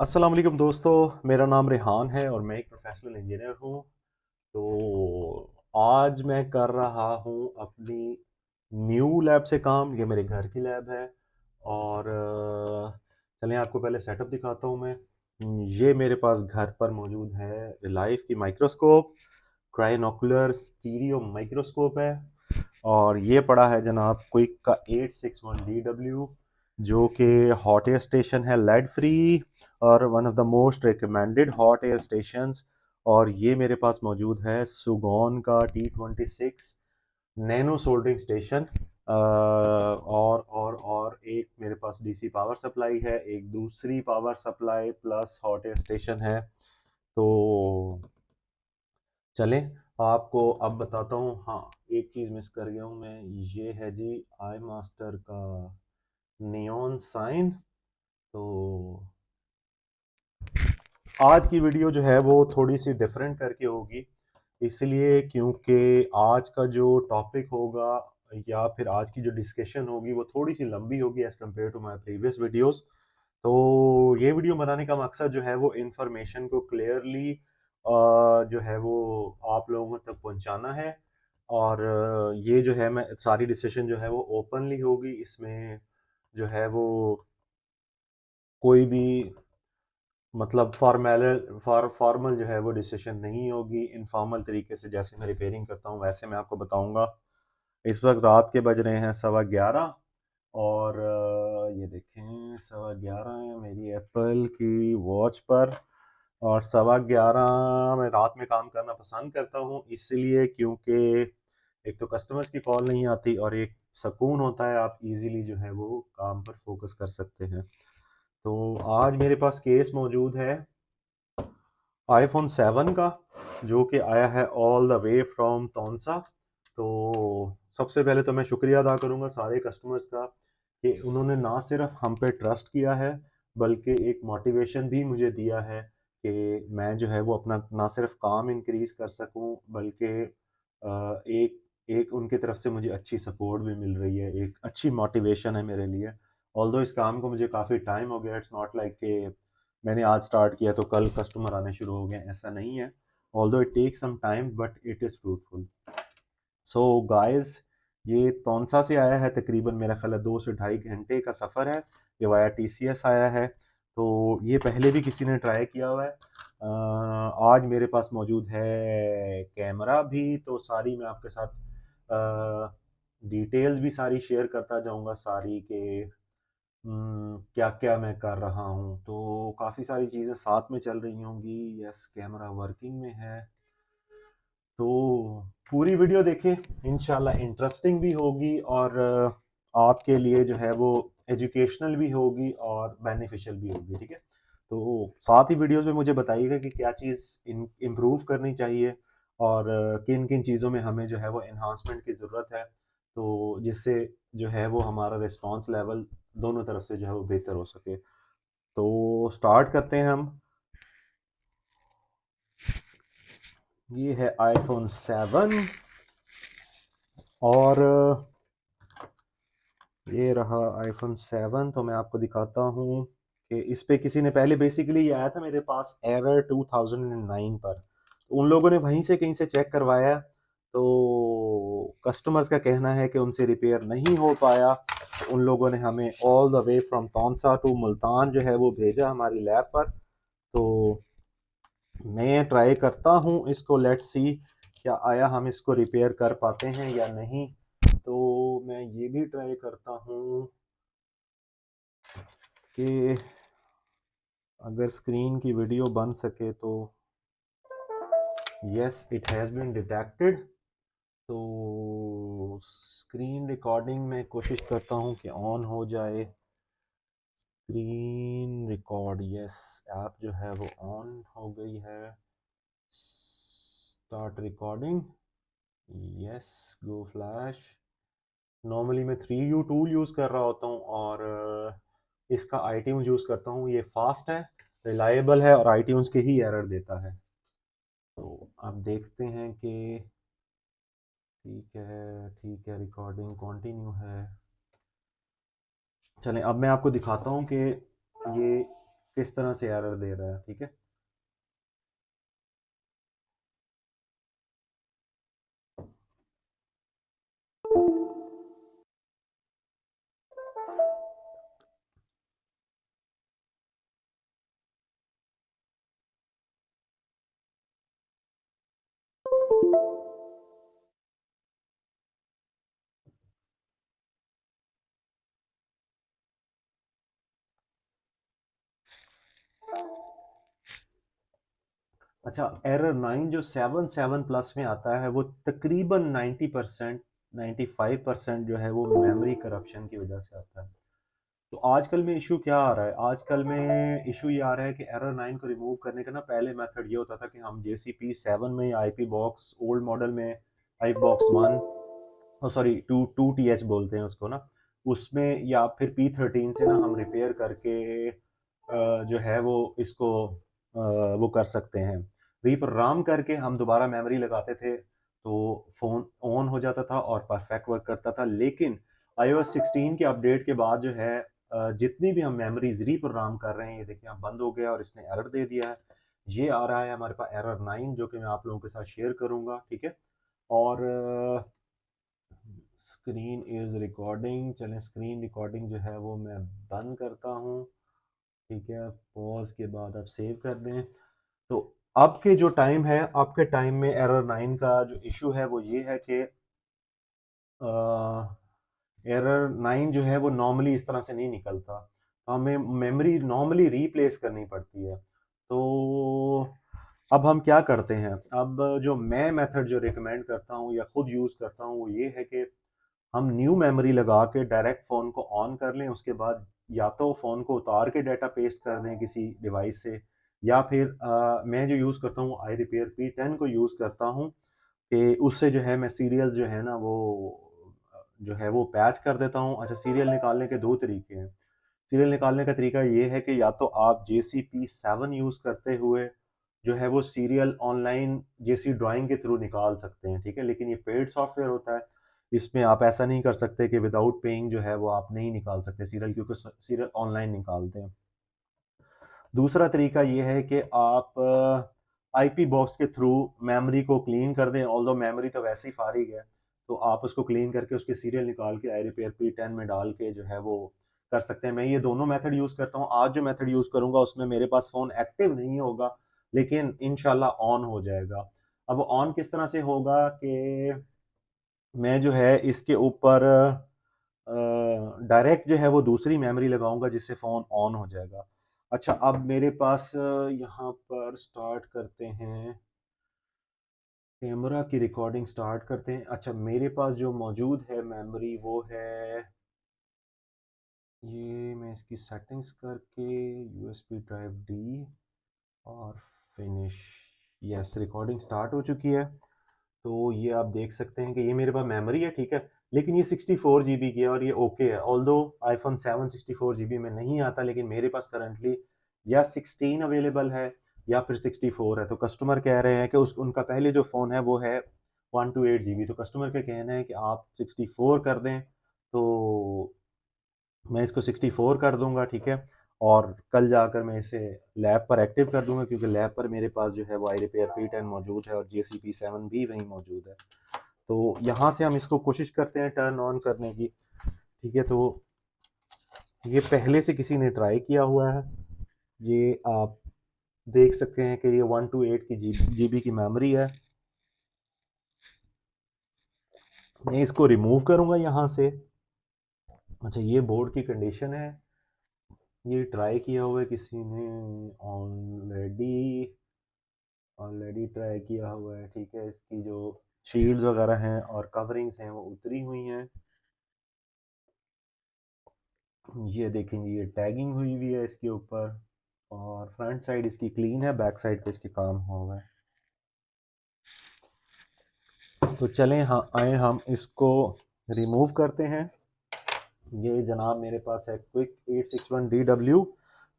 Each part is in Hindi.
अस्सलाम वालेकुम दोस्तों। मेरा नाम रेहान है और मैं एक प्रोफेशनल इंजीनियर हूँ। तो आज मैं कर रहा हूँ अपनी न्यू लैब से काम। ये मेरे घर की लैब है और चलें आपको पहले सेटअप दिखाता हूँ मैं। ये मेरे पास घर पर मौजूद है रिलाइफ की माइक्रोस्कोप, ट्राइनोकुलर स्टीरियो माइक्रोस्कोप है। और ये पड़ा है जनाब क्विक का 861DW, जो कि हॉट एयर स्टेशन है, लेड फ्री और one of the most recommended hot air stations. और ये मेरे पास मौजूद है सुगोन का T26 नैनो सोल्डरिंग स्टेशन। और एक मेरे पास डीसी पावर सप्लाई है, एक दूसरी power supply plus hot air station है। तो चलें आपको अब बताता हूँ। हाँ, एक चीज़ मिस कर गया हूँ मैं, ये है जी आई मास्टर का नियॉन साइन। तो आज की वीडियो जो है वो थोड़ी सी डिफरेंट करके होगी, इसलिए क्योंकि आज का जो टॉपिक होगा या फिर आज की जो डिस्कशन होगी वो थोड़ी सी लंबी होगी as compare to my previous videos. तो ये वीडियो बनाने का मकसद जो है वो इंफॉर्मेशन को क्लियरली जो है वो आप लोगों तक पहुंचाना है। और ये जो है मैं सारी डिस्कशन जो है वो ओपनली होगी। इसमें जो है वो कोई भी मतलब फॉर्मल जो है वो डिसीजन नहीं होगी। इनफॉर्मल तरीके से जैसे मैं रिपेयरिंग करता हूँ वैसे मैं आपको बताऊंगा। इस वक्त रात के बज रहे हैं 11:15 और ये देखें 11:15 है मेरी एप्पल की वॉच पर। और 11:15 मैं रात में काम करना पसंद करता हूँ, इसलिए क्योंकि एक तो कस्टमर्स की कॉल नहीं आती और एक सुकून होता है, आप इजीली जो है वो काम पर फोकस कर सकते हैं। तो आज मेरे पास केस मौजूद है आईफोन 7 का, जो कि आया है ऑल द वे फ्रॉम तौनसा। तो सबसे पहले तो मैं शुक्रिया अदा करूंगा सारे कस्टमर्स का कि उन्होंने ना सिर्फ हम पे ट्रस्ट किया है बल्कि एक मोटिवेशन भी मुझे दिया है कि मैं जो है वो अपना ना सिर्फ काम इंक्रीज कर सकूं बल्कि एक एक उनकी तरफ से मुझे अच्छी सपोर्ट भी मिल रही है, एक अच्छी मोटिवेशन है मेरे लिए। ऑल्दो इस काम को मुझे काफ़ी टाइम हो गया, इट्स नॉट लाइक कि मैंने आज स्टार्ट किया तो कल कस्टमर आने शुरू हो गए, ऐसा नहीं है। Although it take some time but it is fruitful. So guys, ये तौनसा से आया है, तकरीबन मेरा ख्याल है 2 से ढाई घंटे का सफ़र है। ये वाया टीसीएस आया है। तो ये पहले भी किसी ने ट्राई किया हुआ है। आज मेरे पास मौजूद है कैमरा भी, तो सारी मैं आपके साथ डिटेल्स भी सारी शेयर करता जाऊंगा सारी के क्या क्या मैं कर रहा हूँ। तो काफ़ी सारी चीज़ें साथ में चल रही होंगी। यस, कैमरा वर्किंग में है। तो पूरी वीडियो देखें, इंशाल्लाह इंटरेस्टिंग भी होगी और आपके लिए जो है वो एजुकेशनल भी होगी और बेनिफिशियल भी होगी, ठीक है। तो साथ ही वीडियोस में मुझे बताइएगा कि क्या चीज़ इम्प्रूव करनी चाहिए और किन किन चीज़ों में हमें जो है वो एनहांसमेंट की ज़रूरत है, तो जिससे जो है वो हमारा रिस्पांस लेवल दोनों तरफ से जो है वो बेहतर हो सके। तो स्टार्ट करते हैं हम। ये है आईफोन 7 और ये रहा आईफोन 7। तो मैं आपको दिखाता हूँ कि इस पे किसी ने पहले बेसिकली ये आया था मेरे पास एरर 2009 पर, तो उन लोगों ने वहीं से कहीं से चेक करवाया। तो कस्टमर्स का कहना है कि उनसे रिपेयर नहीं हो पाया, तो उन लोगों ने हमें all the way from Taunsa to Multan जो है वो भेजा हमारी लैब पर। तो मैं ट्राई करता हूँ इसको, लेट्स सी क्या आया हम इसको रिपेयर कर पाते हैं या नहीं। तो मैं ये भी ट्राई करता हूँ कि अगर स्क्रीन की वीडियो बन सके तो। Yes, it has been detected. तो स्क्रीन रिकॉर्डिंग में कोशिश करता हूँ कि ऑन हो जाए। स्क्रीन रिकॉर्ड, यस, ऐप जो है वो ऑन हो गई है। स्टार्ट रिकॉर्डिंग, यस, गो फ्लैश। नॉर्मली मैं 3U टूल यूज़ कर रहा होता हूँ और इसका iTunes यूज़ करता हूँ। ये फास्ट है, रिलायबल है और iTunes के ही एरर देता है। तो अब देखते हैं कि ठीक है, रिकॉर्डिंग कंटिन्यू है। चलें अब मैं आपको दिखाता हूँ कि ये किस तरह से एरर दे रहा है, ठीक है। अच्छा, एरर 9 जो 7 प्लस में आता है वो तकरीबन 90%, 95% जो है वो मेमोरी करप्शन की वजह से आता है। तो आजकल में इशू क्या आ रहा है, आजकल में इशू ये आ रहा है कि एरर 9 को रिमूव करने का ना पहले मेथड ये होता था कि हम JCP 7 में या IP बॉक्स ओल्ड मॉडल में IP बॉक्स 1, सॉरी 2TH बोलते हैं उसको ना, उसमें या फिर P13 से ना हम रिपेयर करके जो है वो इसको वो कर सकते हैं, रीप्रोग्राम करके हम दोबारा मेमोरी लगाते थे तो फ़ोन ऑन हो जाता था और परफेक्ट वर्क करता था। लेकिन iOS 16 के अपडेट के बाद जो है जितनी भी हम मेमोरीज रीप्रोग्राम कर रहे हैं, ये देखिए अब बंद हो गया और इसने एरर दे दिया है। ये आ रहा है हमारे पास एरर 9 जो कि मैं आप लोगों के साथ शेयर करूंगा, ठीक है। और स्क्रीन इज रिकॉर्डिंग, चलें स्क्रीन रिकॉर्डिंग जो है वो मैं बंद करता हूँ, ठीक है। पॉज के बाद आप सेव कर दें। तो अब के जो टाइम है, आपके टाइम में एरर 9 का जो इशू है वो ये है कि एरर 9 जो है वो नॉर्मली इस तरह से नहीं निकलता, हमें मेमोरी नॉर्मली रीप्लेस करनी पड़ती है। तो अब हम क्या करते हैं, अब जो मैं मेथड जो रिकमेंड करता हूँ या खुद यूज़ करता हूँ वो ये है कि हम न्यू मेमोरी लगा के डायरेक्ट फ़ोन को ऑन कर लें, उसके बाद या तो फ़ोन को उतार के डाटा पेस्ट कर दें किसी डिवाइस से, या फिर मैं जो यूज़ करता हूँ आई रिपेयर P10 को यूज़ करता हूँ कि उससे जो है मैं सीरियल जो है ना वो जो है वो पैच कर देता हूँ। अच्छा, सीरियल निकालने के दो तरीके हैं। सीरियल निकालने का तरीका ये है कि या तो आप JCP 7 यूज़ करते हुए जो है वो सीरियल ऑनलाइन JC ड्राइंग के थ्रू निकाल सकते हैं, ठीक है। लेकिन ये पेड सॉफ्टवेयर होता है, इसमें आप ऐसा नहीं कर सकते कि विदाउट पेइंग जो है वो आप नहीं निकाल सकते सीरियल, क्योंकि सीरियल ऑनलाइन निकालते हैं। दूसरा तरीका ये है कि आप आईपी बॉक्स के थ्रू मेमोरी को क्लीन कर दें, ऑल्दो मेमोरी तो वैसे ही फारिग है, तो आप उसको क्लीन करके उसके सीरियल निकाल के आई रिपेयर P10 में डाल के जो है वो कर सकते हैं। मैं ये दोनों मेथड यूज़ करता हूँ। आज जो मेथड यूज़ करूँगा उसमें मेरे पास फ़ोन एक्टिव नहीं होगा, लेकिन इंशाल्लाह ऑन हो जाएगा। अब वो ऑन किस तरह से होगा कि मैं जो है इसके ऊपर डायरेक्ट जो है वो दूसरी मेमोरी लगाऊंगा जिससे फ़ोन ऑन हो जाएगा। अच्छा, अब मेरे पास यहाँ पर स्टार्ट करते हैं, कैमरा की रिकॉर्डिंग स्टार्ट करते हैं। अच्छा, मेरे पास जो मौजूद है मेमोरी वो है ये, मैं इसकी सेटिंग्स करके USB ड्राइव D और फिनिश, यस रिकॉर्डिंग स्टार्ट हो चुकी है। तो ये आप देख सकते हैं कि ये मेरे पास मेमोरी है, ठीक है। लेकिन ये 64 GB की है और ये ओके है, ऑल्दो iPhone 7 64 GB में नहीं आता, लेकिन मेरे पास करंटली या 16 अवेलेबल है या फिर 64 है। तो कस्टमर कह रहे हैं कि उस उनका पहले जो फ़ोन है वो है 128 GB, तो कस्टमर का कहना है कि आप 64 कर दें, तो मैं इसको 64 कर दूंगा, ठीक है। और कल जाकर मैं इसे लैब पर एक्टिव कर दूंगा, क्योंकि लैब पर मेरे पास जो है वो आई रिपेयर P10 मौजूद है और JCP 7 भी वहीं मौजूद है। तो यहाँ से हम इसको कोशिश करते हैं टर्न ऑन करने की, ठीक है। तो ये पहले से किसी ने ट्राई किया हुआ है, ये आप देख सकते हैं कि ये 128 की GB की मेमोरी है। मैं इसको रिमूव करूंगा यहाँ से। अच्छा, ये बोर्ड की कंडीशन है, ये ट्राई किया हुआ है किसी ने, ऑलरेडी ऑलरेडी ट्राई किया हुआ है, ठीक है। इसकी जो शील्ड्स वगैरह हैं और कवरिंग्स हैं वो उतरी हुई हैं, ये देखेंगे ये टैगिंग हुई हुई है इसके ऊपर, और फ्रंट साइड इसकी क्लीन है, बैक साइड पे इसके काम हुआ है। तो चलें, हाँ आए हम इसको रिमूव करते हैं। ये जनाब मेरे पास है quick 861DW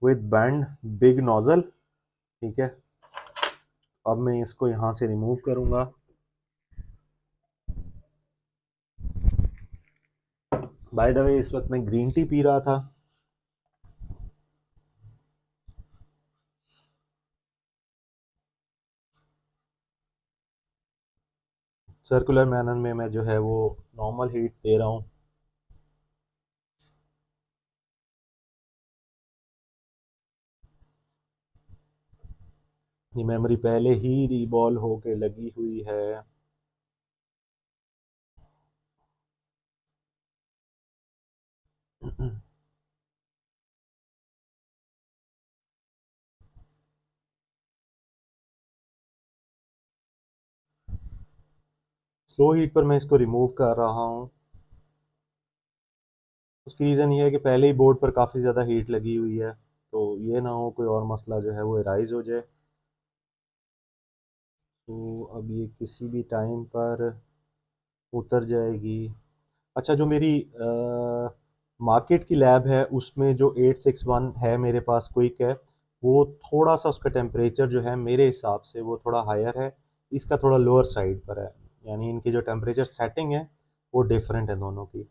with band big nozzle, ठीक है। अब मैं इसको यहाँ से रिमूव करूँगा। बाय द वे, इस वक्त मैं ग्रीन टी पी रहा था। सर्कुलर मैनर में मैं जो है वो नॉर्मल हीट दे रहा हूँ। ये मेमोरी पहले ही रीबॉल होके लगी हुई है। स्लो हीट पर मैं इसको रिमूव कर रहा हूँ। उसकी रीज़न ये है कि पहले ही बोर्ड पर काफ़ी ज़्यादा हीट लगी हुई है, तो ये ना हो कोई और मसला जो है वो अराइज हो जाए। तो अब ये किसी भी टाइम पर उतर जाएगी। अच्छा, जो मेरी मार्केट की लैब है उसमें जो 861 है मेरे पास क्विक है, वो थोड़ा सा उसका टेम्परेचर जो है मेरे हिसाब से वो थोड़ा हायर है, इसका थोड़ा लोअर साइड पर है। यानी इनकी जो टेम्परेचर सेटिंग है वो डिफरेंट है दोनों की।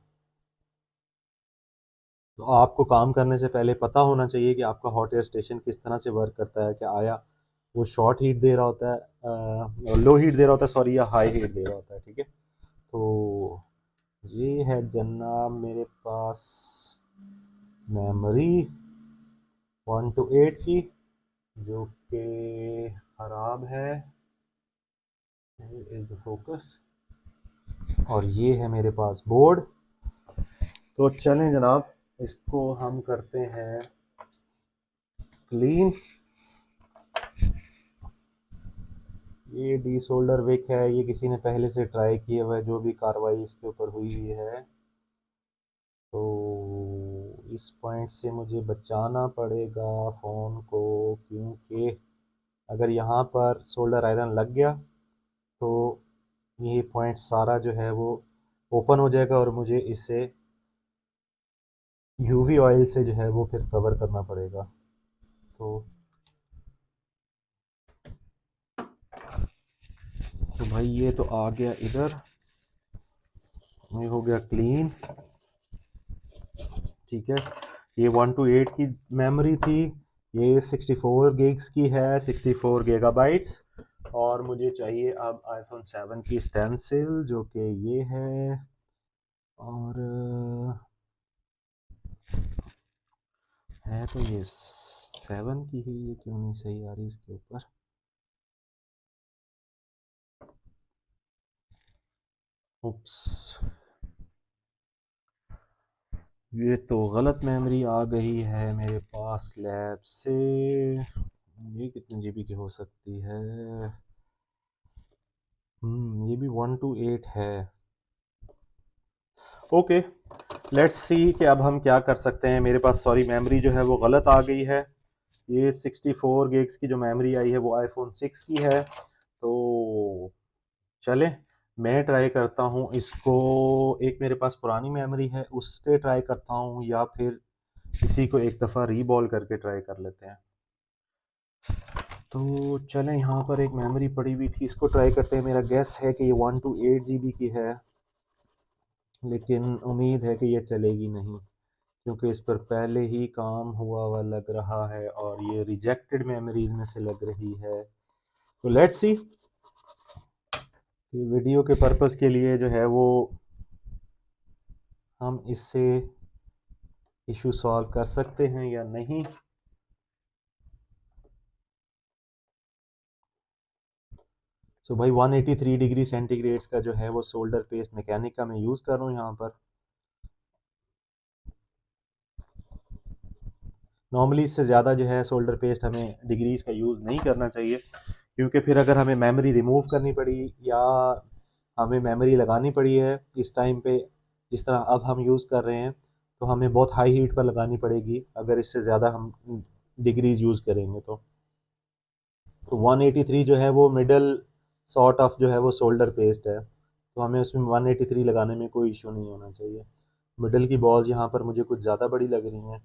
तो आपको काम करने से पहले पता होना चाहिए कि आपका हॉट एयर स्टेशन किस तरह से वर्क करता है, कि आया वो शॉर्ट हीट दे रहा होता है, लो हीट दे रहा होता है सॉरी, या हाई हीट दे रहा होता है। ठीक है, तो ये है जनाब मेरे पास मेमोरी 128 की, जो कि ख़राब है। Is the focus. और ये है मेरे पास बोर्ड। तो चलें जनाब, इसको हम करते हैं क्लीन। ये डी सोल्डर विक है, ये किसी ने पहले से ट्राई किया हुआ है, जो भी कार्रवाई इसके ऊपर हुई हुई है। तो इस पॉइंट से मुझे बचाना पड़ेगा फ़ोन को, क्योंकि अगर यहाँ पर सोल्डर आयरन लग गया तो ये पॉइंट सारा जो है वो ओपन हो जाएगा और मुझे इसे यूवी ऑयल से जो है वो फिर कवर करना पड़ेगा। तो भाई ये तो आ गया इधर, ये हो गया क्लीन। ठीक है, ये 128 की मेमोरी थी, ये 64 गिग्स की है, 64 गीगाबाइट्स। और मुझे चाहिए अब आईफोन 7 की स्टेंसिल, जो कि ये है। और है तो ये 7 की ही, ये क्यों नहीं सही आ रही इसके ऊपर। उप्स, ये तो गलत मेमोरी आ गई है मेरे पास लैब से। ये कितने जीबी की हो सकती है? ये भी 128 है। ओके, लेट्स सी कि अब हम क्या कर सकते हैं। मेरे पास सॉरी मेमोरी जो है वो गलत आ गई है। ये 64 गिग्स की जो मेमोरी आई है वो आईफोन 6 की है। तो चले, मैं ट्राई करता हूँ इसको। एक मेरे पास पुरानी मेमोरी है, उस पर ट्राई करता हूँ, या फिर इसी को एक दफ़ा रीबॉल करके ट्राई कर लेते हैं। तो चलें, यहाँ पर एक मेमोरी पड़ी हुई थी, इसको ट्राई करते हैं। मेरा गेस है कि ये 128 जीबी की है, लेकिन उम्मीद है कि ये चलेगी नहीं, क्योंकि इस पर पहले ही काम हुआ हुआ लग रहा है और ये रिजेक्टेड मेमोरीज में से लग रही है। तो लेट्स सी, वीडियो के पर्पस के लिए जो है वो हम इससे इशू सॉल्व कर सकते हैं या नहीं। सो भाई 183 डिग्री सेंटीग्रेड्स का जो है वो सोल्डर पेस्ट मैकेनिक का मैं यूज़ कर रहा हूँ यहाँ पर। नॉर्मली इससे ज़्यादा जो है सोल्डर पेस्ट हमें डिग्रीज़ का यूज़ नहीं करना चाहिए, क्योंकि फिर अगर हमें मेमोरी रिमूव करनी पड़ी या हमें मेमोरी लगानी पड़ी है इस टाइम पे, जिस तरह अब हम यूज़ कर रहे हैं, तो हमें बहुत हाई हीट पर लगानी पड़ेगी अगर इससे ज़्यादा हम डिग्रीज़ यूज़ करेंगे। तो 183 जो है वो मिडल सॉर्ट ऑफ जो है वो सोल्डर पेस्ट है, तो हमें उसमें 183 लगाने में कोई इशू नहीं होना चाहिए। मिडल की बॉल्स यहाँ पर मुझे कुछ ज़्यादा बड़ी लग रही हैं,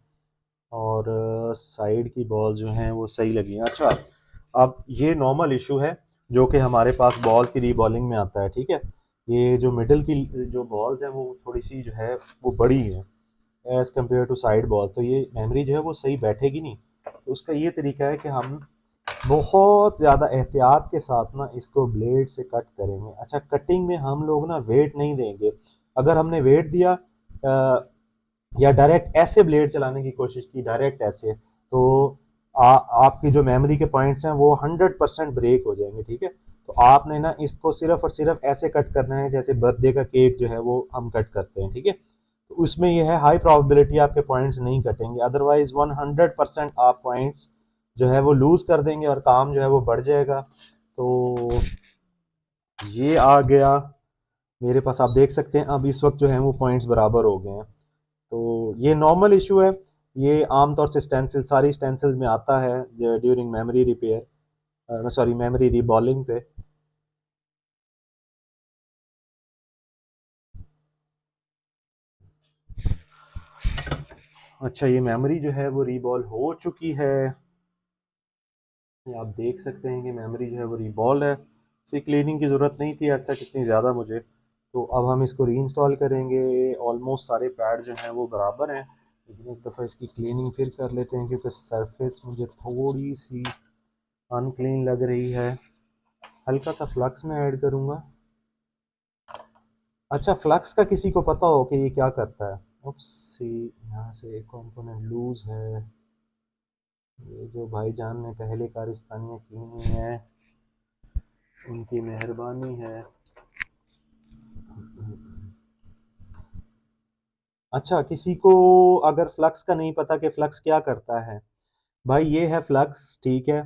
और साइड की बॉल जो हैं वो सही लगी हैं। अच्छा, अब ये नॉर्मल इशू है जो कि हमारे पास बॉल्स की रीबॉलिंग में आता है। ठीक है, ये जो मिडल की जो बॉल्स हैं वो थोड़ी सी जो है वो बड़ी हैं as compare to side ball, तो ये मेमोरी जो है वो सही बैठेगी नहीं। तो उसका ये तरीका है कि हम बहुत ज़्यादा एहतियात के साथ ना इसको ब्लेड से कट करेंगे। अच्छा, कटिंग में हम लोग ना वेट नहीं देंगे। अगर हमने वेट दिया या डायरेक्ट ऐसे ब्लेड चलाने की कोशिश की, डायरेक्ट ऐसे, तो आपकी जो मेमोरी के पॉइंट्स हैं वो 100% ब्रेक हो जाएंगे। ठीक है, तो आपने ना इसको सिर्फ और सिर्फ ऐसे कट करना है जैसे बर्थडे का केक जो है वो हम कट करते हैं। ठीक है, तो उसमें यह है हाई प्रोबेबिलिटी आपके पॉइंट्स नहीं कटेंगे, अदरवाइज 100% आप पॉइंट्स जो है वो लूज कर देंगे और काम जो है वो बढ़ जाएगा। तो ये आ गया मेरे पास, आप देख सकते हैं अब इस वक्त जो है वो पॉइंट्स बराबर हो गए हैं। तो ये नॉर्मल इशू है, ये आमतौर से स्टेंसिल, सारी स्टेंसिल में आता है during memory repair, sorry memory reballing पे। अच्छा, ये मेमोरी जो है वो रीबॉल हो चुकी है, ये आप देख सकते हैं कि मेमोरी जो है वो रीबॉल है। इसे क्लीनिंग की ज़रूरत नहीं थी ऐसा कितनी ज़्यादा मुझे। तो अब हम इसको री इंस्टॉल करेंगे। ऑलमोस्ट सारे पैड जो हैं वो बराबर हैं, लेकिन एक दफ़ा इसकी क्लीनिंग फिर कर लेते हैं क्योंकि सरफेस मुझे थोड़ी सी अनक्लीन लग रही है। हल्का सा फ्लक्स में ऐड करूँगा। अच्छा, फ्लक्स का किसी को पता हो कि ये क्या करता है? उप्स, यहाँ से एक कंपोनेंट लूज है। ये जो भाईजान ने पहले कारस्तानियाँ की हुई हैं उनकी मेहरबानी है। अच्छा, किसी को अगर फ्लक्स का नहीं पता कि फ्लक्स क्या करता है, भाई ये है फ्लक्स। ठीक है,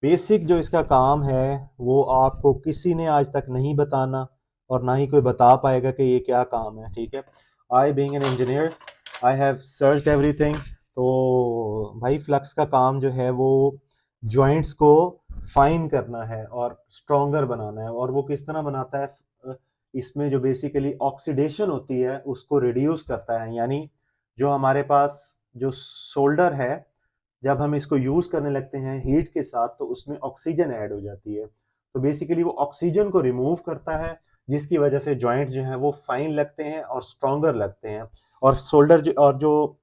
बेसिक जो इसका काम है वो आपको किसी ने आज तक नहीं बताना और ना ही कोई बता पाएगा कि ये क्या काम है। ठीक है, I being an engineer, I have search everything. तो भाई फ्लक्स का काम जो है वो जॉइंट्स को फाइन करना है और स्ट्रोंगर बनाना है। और वो किस तरह बनाता है, इसमें जो बेसिकली ऑक्सीडेशन होती है उसको रिड्यूस करता है। यानी जो हमारे पास जो सोल्डर है, जब हम इसको यूज करने लगते हैं हीट के साथ तो उसमें ऑक्सीजन ऐड हो जाती है। तो बेसिकली वो ऑक्सीजन को रिमूव करता है, जिसकी वजह से जॉइंट जो है वो फाइन लगते हैं और स्ट्रॉन्गर लगते हैं। और सोल्डर और जो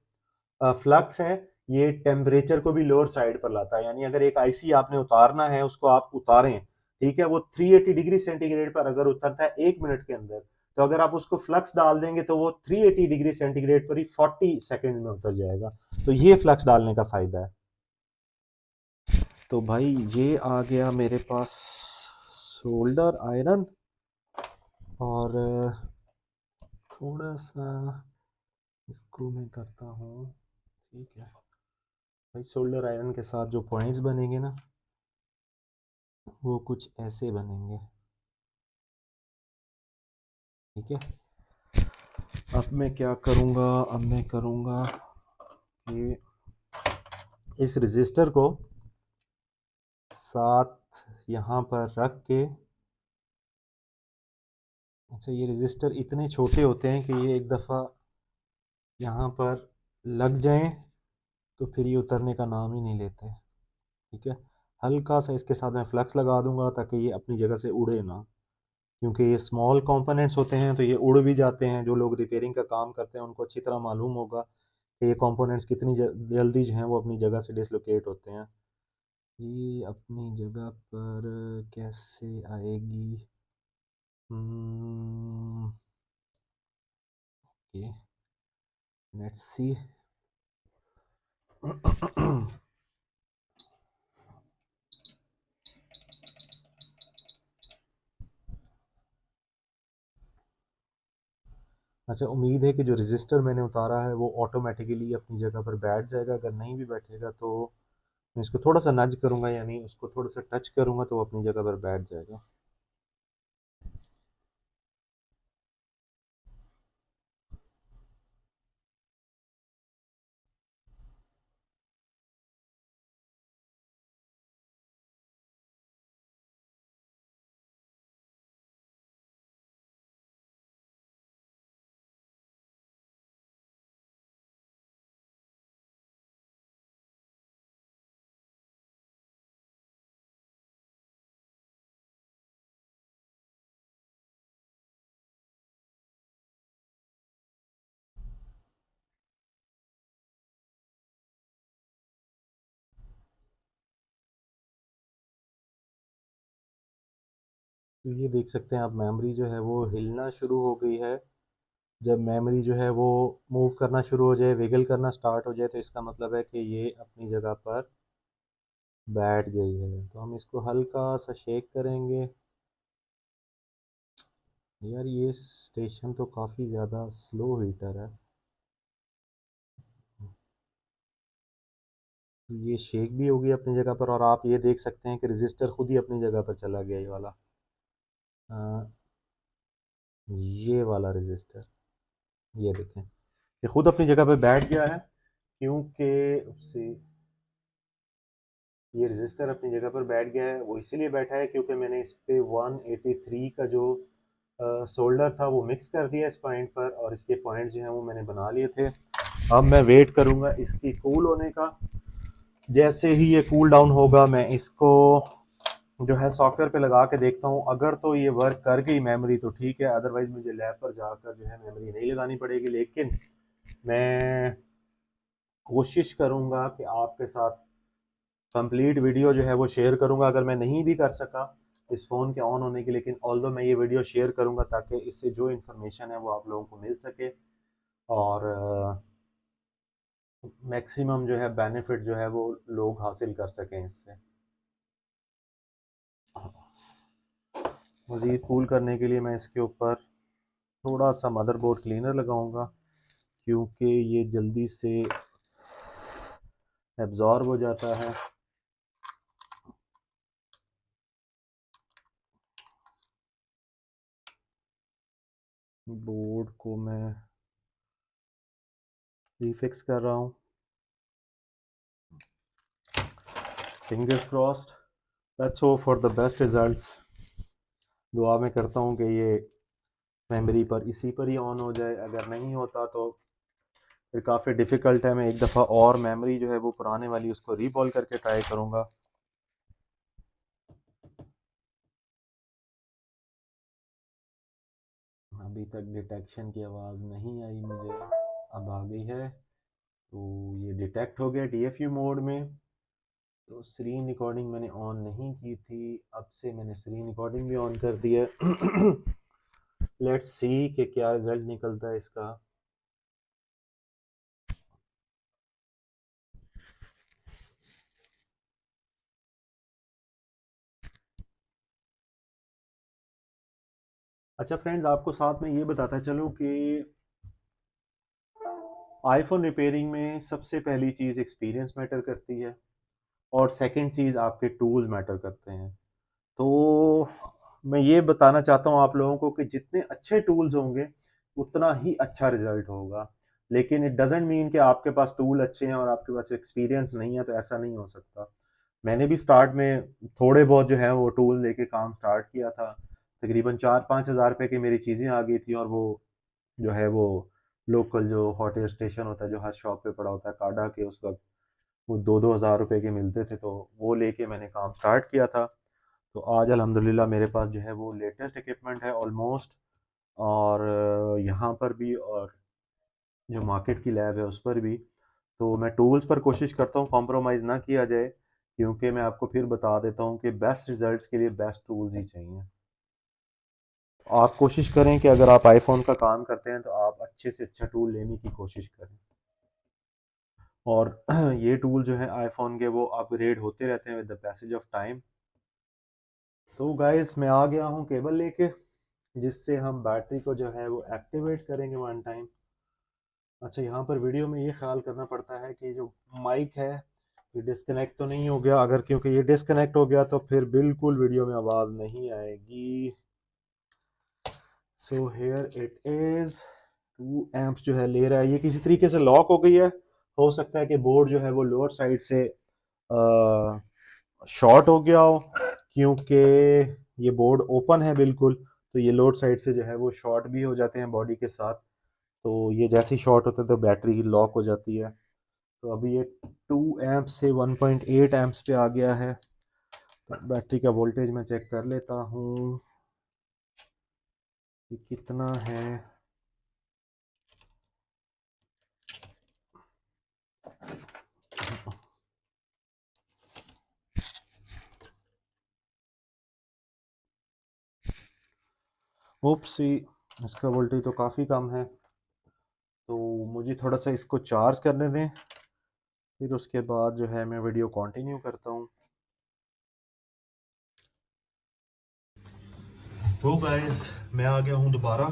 फ्लक्स है, ये टेम्परेचर को भी लोअर साइड पर लाता है। यानी अगर एक आईसी आपने उतारना है, उसको आप उतारें, ठीक है, वो 380 डिग्री सेंटीग्रेड पर अगर उतरता है 1 मिनट के अंदर, तो अगर आप उसको फ्लक्स डाल देंगे तो वो 380 डिग्री सेंटीग्रेड पर ही 40 सेकेंड में उतर जाएगा। तो ये फ्लक्स डालने का फायदा है। तो भाई ये आ गया मेरे पास सोल्डर आयरन, और थोड़ा सा इसको मैं करता हूँ। ठीक है भाई, सोल्डर आयरन के साथ जो पॉइंट्स बनेंगे ना वो कुछ ऐसे बनेंगे। ठीक है, अब मैं क्या करूँगा, अब मैं करूँगा कि इस रजिस्टर को साथ यहाँ पर रख के, अच्छा ये रजिस्टर इतने छोटे होते हैं कि ये एक दफ़ा यहाँ पर लग जाएं तो फिर ये उतरने का नाम ही नहीं लेते। ठीक है, हल्का सा इसके साथ मैं फ्लक्स लगा दूंगा ताकि ये अपनी जगह से उड़े ना, क्योंकि ये स्मॉल कंपोनेंट्स होते हैं तो ये उड़ भी जाते हैं। जो लोग रिपेयरिंग का काम करते हैं उनको अच्छी तरह मालूम होगा कि ये कंपोनेंट्स कितनी जल्दी जो हैं वो अपनी जगह से डिसलोकेट होते हैं। ये अपनी जगह पर कैसे आएगी? Okay, let's see. अच्छा, उम्मीद है कि जो रजिस्टर मैंने उतारा है वो ऑटोमेटिकली अपनी जगह पर बैठ जाएगा। अगर नहीं भी बैठेगा तो मैं इसको थोड़ा सा नज करूंगा, यानी उसको थोड़ा सा टच करूंगा तो वो अपनी जगह पर बैठ जाएगा। तो ये देख सकते हैं आप, मेमोरी जो है वो हिलना शुरू हो गई है। जब मेमोरी जो है वो मूव करना शुरू हो जाए, विगल करना स्टार्ट हो जाए, तो इसका मतलब है कि ये अपनी जगह पर बैठ गई है। तो हम इसको हल्का सा शेक करेंगे। यार ये स्टेशन तो काफ़ी ज़्यादा स्लो हीटर है। ये शेक भी होगी अपनी जगह पर, और आप ये देख सकते हैं कि रजिस्टर खुद ही अपनी जगह पर चला गया, ये वाला। अ, ये वाला रजिस्टर, ये देखें, ये खुद अपनी जगह पर बैठ गया है। क्योंकि उससे ये रजिस्टर अपनी जगह पर बैठ गया है, वो इसीलिए बैठा है क्योंकि मैंने इस पे 183 का जो सोल्डर था वो मिक्स कर दिया इस पॉइंट पर, और इसके पॉइंट जो हैं वो मैंने बना लिए थे। अब मैं वेट करूंगा इसकी कूल होने का। जैसे ही ये कूल डाउन होगा, मैं इसको जो है सॉफ्टवेयर पे लगा के देखता हूँ। अगर तो ये वर्क कर गई मेमोरी तो ठीक है, अदरवाइज मुझे लैब पर जाकर जो है मेमोरी नहीं लगानी पड़ेगी। लेकिन मैं कोशिश करूंगा कि आपके साथ कंप्लीट वीडियो जो है वो शेयर करूंगा। अगर मैं नहीं भी कर सका इस फ़ोन के ऑन होने की, लेकिन ऑल्दो मैं ये वीडियो शेयर करूंगा ताकि इससे जो इन्फॉर्मेशन है वो आप लोगों को मिल सके, और मैक्सिमम जो है बेनिफिट जो है वो लोग हासिल कर सकें इससे। मज़ीद कूल करने के लिए मैं इसके ऊपर थोड़ा सा मदरबोर्ड क्लीनर लगाऊंगा, क्योंकि ये जल्दी से एब्जॉर्ब हो जाता है। बोर्ड को मैं रिफिक्स कर रहा हूँ। Fingers crossed, let's hope for the best results. दुआ में करता हूँ कि ये मेमोरी पर इसी पर ही ऑन हो जाए। अगर नहीं होता तो फिर काफ़ी डिफ़िकल्ट है। मैं एक दफ़ा और मेमोरी जो है वो पुराने वाली उसको रीबॉल करके ट्राई करूँगा। अभी तक डिटेक्शन की आवाज़ नहीं आई मुझे, अब आ गई है। तो ये डिटेक्ट हो गया DFU मोड में। तो स्क्रीन रिकॉर्डिंग मैंने ऑन नहीं की थी, अब से मैंने स्क्रीन रिकॉर्डिंग भी ऑन कर दी है। लेट्स सी कि क्या रिजल्ट निकलता है इसका। अच्छा फ्रेंड्स, आपको साथ में ये बताता चलो कि आईफोन रिपेयरिंग में सबसे पहली चीज़ एक्सपीरियंस मैटर करती है, और सेकंड चीज़ आपके टूल्स मैटर करते हैं। तो मैं ये बताना चाहता हूँ आप लोगों को कि जितने अच्छे टूल्स होंगे उतना ही अच्छा रिजल्ट होगा। लेकिन इट डजेंट मीन कि आपके पास टूल अच्छे हैं और आपके पास एक्सपीरियंस नहीं है, तो ऐसा नहीं हो सकता। मैंने भी स्टार्ट में थोड़े बहुत जो है वो टूल लेके काम स्टार्ट किया था। तकरीबन 4-5 हज़ार रुपए की मेरी चीज़ें आ गई थी, और वो जो है वो लोकल जो हॉट एयर स्टेशन होता है जो हर शॉप पे पड़ा होता है काडा के, उस वक्त वो 2-2 हज़ार रुपए के मिलते थे, तो वो लेके मैंने काम स्टार्ट किया था। तो आज अल्हम्दुलिल्लाह मेरे पास जो है वो लेटेस्ट इक्विपमेंट है ऑलमोस्ट। और यहाँ पर भी, और जो मार्केट की लैब है उस पर भी। तो मैं टूल्स पर कोशिश करता हूँ कॉम्प्रोमाइज़ ना किया जाए, क्योंकि मैं आपको फिर बता देता हूँ कि बेस्ट रिजल्ट्स के लिए बेस्ट टूल्स ही चाहिए। आप कोशिश करें कि अगर आप आईफोन का काम करते हैं तो आप अच्छे से अच्छा टूल लेने की कोशिश करें। और ये टूल जो है आईफोन के वो अपग्रेड होते रहते हैं with the passage of time. तो गाइस मैं आ गया हूँ केबल लेके, जिससे हम बैटरी को जो है वो एक्टिवेट करेंगे वन टाइम। अच्छा, यहाँ पर वीडियो में ये ख्याल करना पड़ता है कि जो माइक है ये डिस्कनेक्ट तो नहीं हो गया। अगर क्योंकि ये डिस्कनेक्ट हो गया तो फिर बिल्कुल वीडियो में आवाज़ नहीं आएगी। So here it is, 2 amps जो है ले रहा है। ये किसी तरीके से लॉक हो गई है। हो सकता है कि बोर्ड जो है वो लोअर साइड से शॉर्ट हो गया हो, क्योंकि ये बोर्ड ओपन है बिल्कुल। तो ये लोअर साइड से जो है वो शॉर्ट भी हो जाते हैं बॉडी के साथ। तो ये जैसे ही शॉर्ट होता है तो बैटरी लॉक हो जाती है। तो अभी ये 2 एम्प से 1.8 एम्प्स पे आ गया है। तो बैटरी का वोल्टेज मैं चेक कर लेता हूँ कि कितना है। ओप्सी, इसका वोल्टेज तो काफ़ी कम है, तो मुझे थोड़ा सा इसको चार्ज करने दें, फिर उसके बाद जो है मैं वीडियो कंटिन्यू करता हूँ। तो गाइस मैं आ गया हूँ दोबारा।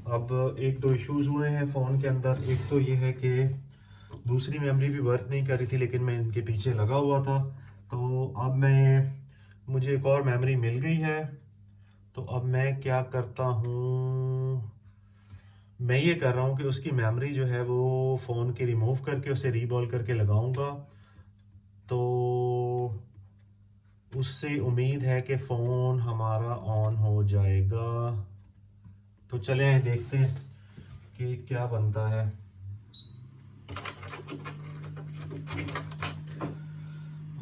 अब एक दो इश्यूज हुए हैं फ़ोन के अंदर। एक तो ये है कि दूसरी मेमोरी भी वर्क नहीं कर रही थी, लेकिन मैं इनके पीछे लगा हुआ था। तो अब मुझे एक और मेमोरी मिल गई है। तो अब मैं क्या करता हूँ, मैं ये कर रहा हूँ कि उसकी मेमोरी जो है वो फ़ोन की रिमूव करके उसे रीबॉल करके लगाऊंगा। तो उससे उम्मीद है कि फ़ोन हमारा ऑन हो जाएगा। तो चले आए देखते हैं कि क्या बनता है।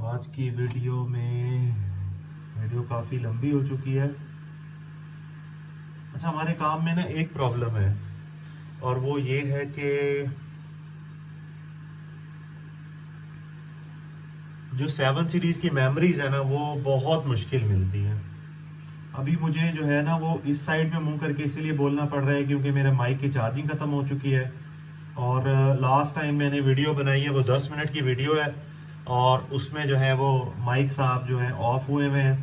आज की वीडियो काफ़ी लंबी हो चुकी है। अच्छा, हमारे काम में ना एक प्रॉब्लम है, और वो ये है कि जो 7 सीरीज़ की मेमोरीज है ना, वो बहुत मुश्किल मिलती हैं। अभी मुझे जो है ना वो इस साइड में मुंह करके इसीलिए बोलना पड़ रहा है क्योंकि मेरे माइक की चार्जिंग ख़त्म हो चुकी है। और लास्ट टाइम मैंने वीडियो बनाई है, वो 10 मिनट की वीडियो है, और उसमें जो है वो माइक साहब जो है ऑफ हुए हुए हैं,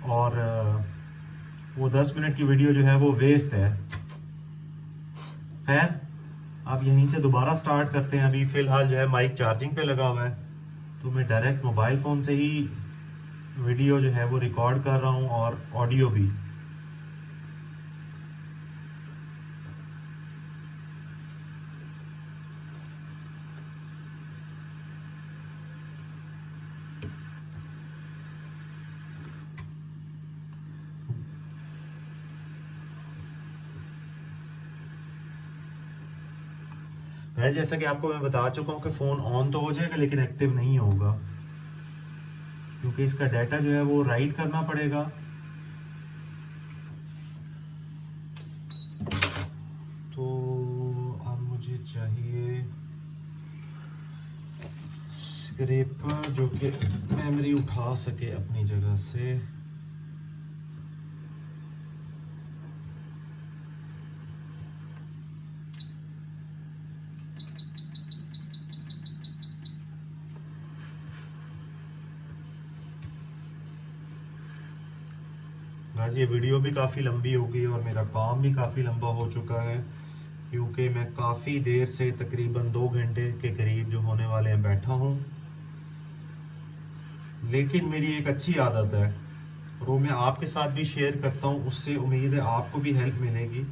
और वो 10 मिनट की वीडियो जो है वो वेस्ट है। खैर, अब यहीं से दोबारा स्टार्ट करते हैं। अभी फ़िलहाल जो है माइक चार्जिंग पे लगा हुआ है, तो मैं डायरेक्ट मोबाइल फ़ोन से ही वीडियो जो है वो रिकॉर्ड कर रहा हूँ, और ऑडियो भी। है जैसा कि आपको मैं बता चुका हूँ कि फ़ोन ऑन तो हो जाएगा लेकिन एक्टिव नहीं होगा, क्योंकि इसका डाटा जो है वो राइट करना पड़ेगा। तो अब मुझे चाहिए स्क्रैपर जो कि मेमोरी उठा सके अपनी जगह से। आज ये वीडियो भी काफ़ी लंबी हो गई और मेरा काम भी काफ़ी लंबा हो चुका है, क्योंकि मैं काफ़ी देर से तकरीबन 2 घंटे के करीब जो होने वाले हैं बैठा हूँ। लेकिन मेरी एक अच्छी आदत है, और वो मैं आपके साथ भी शेयर करता हूँ, उससे उम्मीद है आपको भी हेल्प मिलेगी।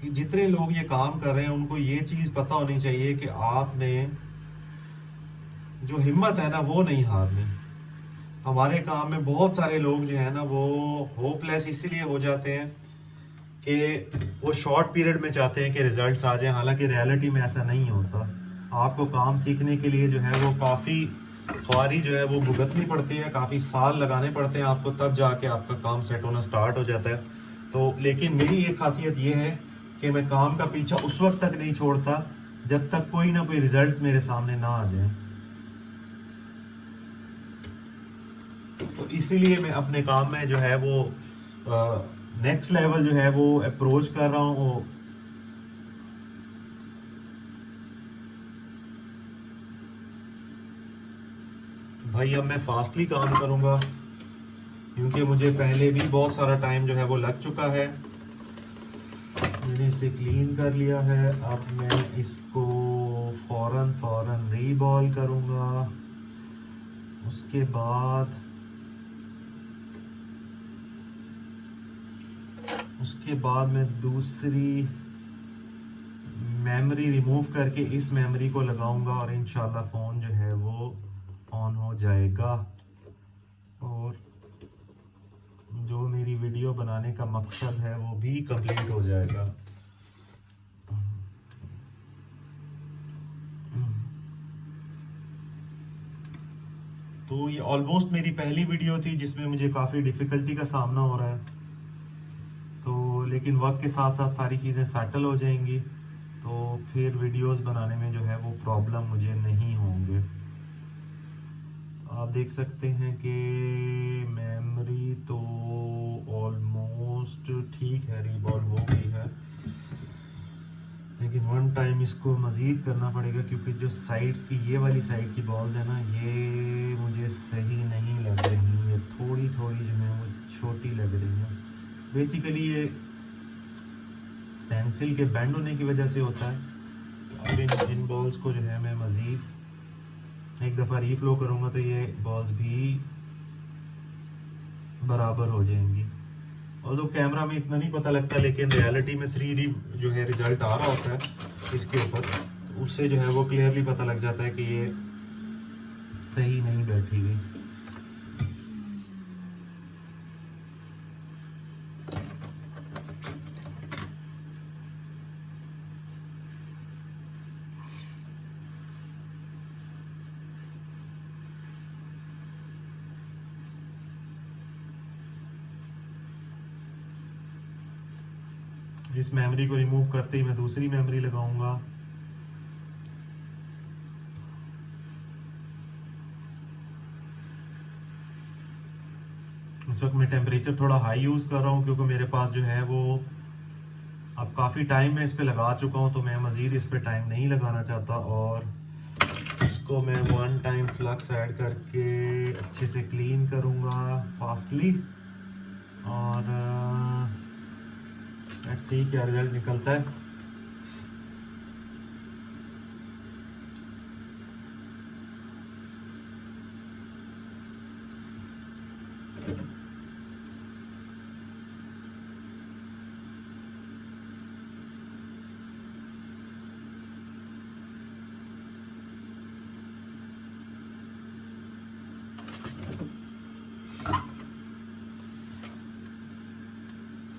कि जितने लोग ये काम कर रहे हैं उनको ये चीज़ पता होनी चाहिए कि आपने जो हिम्मत है ना वो नहीं हारनी। हमारे काम में बहुत सारे लोग जो है ना वो होपलेस इसीलिए हो जाते हैं कि वो शॉर्ट पीरियड में चाहते हैं कि रिजल्ट्स आ जाएं, हालांकि रियलिटी में ऐसा नहीं होता। आपको काम सीखने के लिए जो है वो काफ़ी ख्वारी जो है वो भुगतनी पड़ती है, काफ़ी साल लगाने पड़ते हैं आपको, तब जाके आपका काम सेट होना स्टार्ट हो जाता है। तो लेकिन मेरी एक खासियत ये है कि मैं काम का पीछा उस वक्त तक नहीं छोड़ता जब तक कोई ना कोई रिजल्ट्स मेरे सामने ना आ जाए। तो इसीलिए मैं अपने काम में जो है वो नेक्स्ट लेवल जो है वो अप्रोच कर रहा हूँ। भाई अब मैं फास्टली काम करूँगा, क्योंकि मुझे पहले भी बहुत सारा टाइम जो है वो लग चुका है। मैंने इसे क्लीन कर लिया है, अब मैं इसको फ़ौरन रीबॉल करूँगा। उसके बाद मैं दूसरी मेमोरी रिमूव करके इस मेमोरी को लगाऊंगा, और इंशाल्लाह फ़ोन जो है वो ऑन हो जाएगा, और जो मेरी वीडियो बनाने का मकसद है वो भी कंप्लीट हो जाएगा। तो ये ऑलमोस्ट मेरी पहली वीडियो थी जिसमें मुझे काफ़ी डिफ़िकल्टी का सामना हो रहा है। तो लेकिन वक्त के साथ साथ सारी चीज़ें सेटल हो जाएंगी, तो फिर वीडियोस बनाने में जो है वो प्रॉब्लम मुझे नहीं होंगे। आप देख सकते हैं कि मेमोरी तो ऑलमोस्ट ठीक है, रीबॉल हो गई है, लेकिन वन टाइम इसको मज़ीद करना पड़ेगा क्योंकि जो साइड्स की ये वाली साइड की बॉल्स है ना, ये मुझे सही नहीं लग रही, ये थोड़ी थोड़ी जो है वो छोटी लग रही है। बेसिकली ये स्टेंसिल के बैंड होने की वजह से होता है। तो अब इन बॉल्स को जो है मैं मज़ीद एक दफ़ा रीफ्लो करूँगा तो ये बॉल्स भी बराबर हो जाएंगी। और तो कैमरा में इतना नहीं पता लगता, लेकिन रियलिटी में 3D जो है रिजल्ट आ रहा होता है इसके ऊपर, तो उससे जो है वो क्लियरली पता लग जाता है कि ये सही नहीं बैठी हुई। इस मेमोरी को रिमूव करते ही मैं दूसरी मेमोरी लगाऊंगा। इस वक्त मैं टेम्परेचर थोड़ा हाई यूज़ कर रहा हूँ क्योंकि मेरे पास जो है वो अब काफ़ी टाइम मैं इस पे लगा चुका हूँ, तो मैं मज़ीद इस पे टाइम नहीं लगाना चाहता। और इसको मैं वन टाइम फ्लक्स ऐड करके अच्छे से क्लीन करूँगा फास्टली, और लेट्स सी क्या रिजल्ट निकलता है।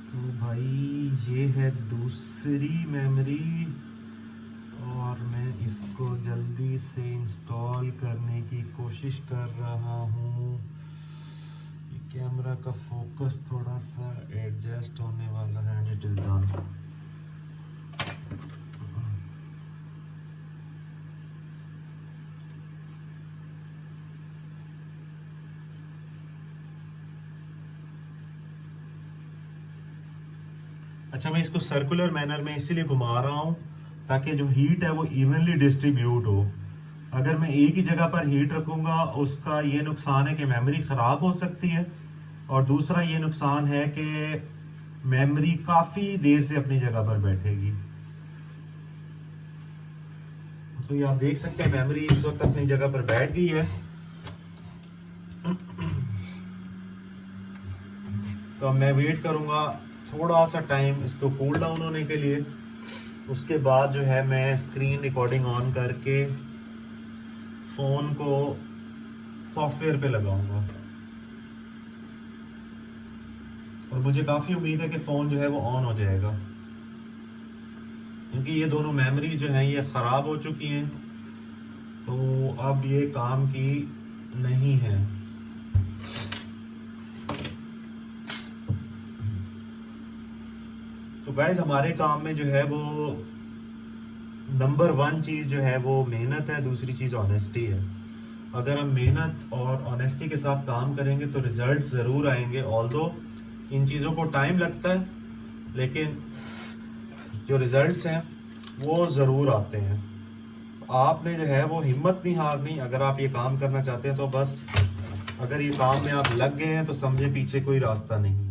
तो भाई ये है दूसरी मेमोरी, और मैं इसको जल्दी से इंस्टॉल करने की कोशिश कर रहा हूँ। कैमरा का फोकस थोड़ा सा एडजस्ट होने वाला है, एंड इट इज़ डन। अच्छा, मैं इसको सर्कुलर मैनर में इसीलिए घुमा रहा हूँ ताकि जो हीट है वो इवनली डिस्ट्रीब्यूट हो। अगर मैं एक ही जगह पर हीट रखूँगा, उसका ये नुकसान है कि मेमोरी ख़राब हो सकती है, और दूसरा ये नुकसान है कि मेमोरी काफ़ी देर से अपनी जगह पर बैठेगी। तो ये आप देख सकते हैं मेमोरी इस वक्त अपनी जगह पर बैठ गई है। तो मैं वेट करूँगा थोड़ा सा टाइम इसको कूल डाउन होने के लिए, उसके बाद जो है मैं स्क्रीन रिकॉर्डिंग ऑन करके फ़ोन को सॉफ्टवेयर पे लगाऊंगा। और मुझे काफ़ी उम्मीद है कि फ़ोन जो है वो ऑन हो जाएगा, क्योंकि ये दोनों मेमोरी जो हैं ये ख़राब हो चुकी हैं, तो अब ये काम की नहीं है। तो गाइस, हमारे काम में जो है वो नंबर 1 चीज़ जो है वो मेहनत है, दूसरी चीज़ ऑनेस्टी है। अगर हम मेहनत और ऑनेस्टी के साथ काम करेंगे तो रिजल्ट ज़रूर आएंगे। ऑल्दो इन चीज़ों को टाइम लगता है, लेकिन जो रिजल्ट्स हैं वो ज़रूर आते हैं। आपने जो है वो हिम्मत नहीं हारनी। अगर आप ये काम करना चाहते हैं तो बस, अगर ये काम में आप लग गए हैं तो समझे पीछे कोई रास्ता नहीं है।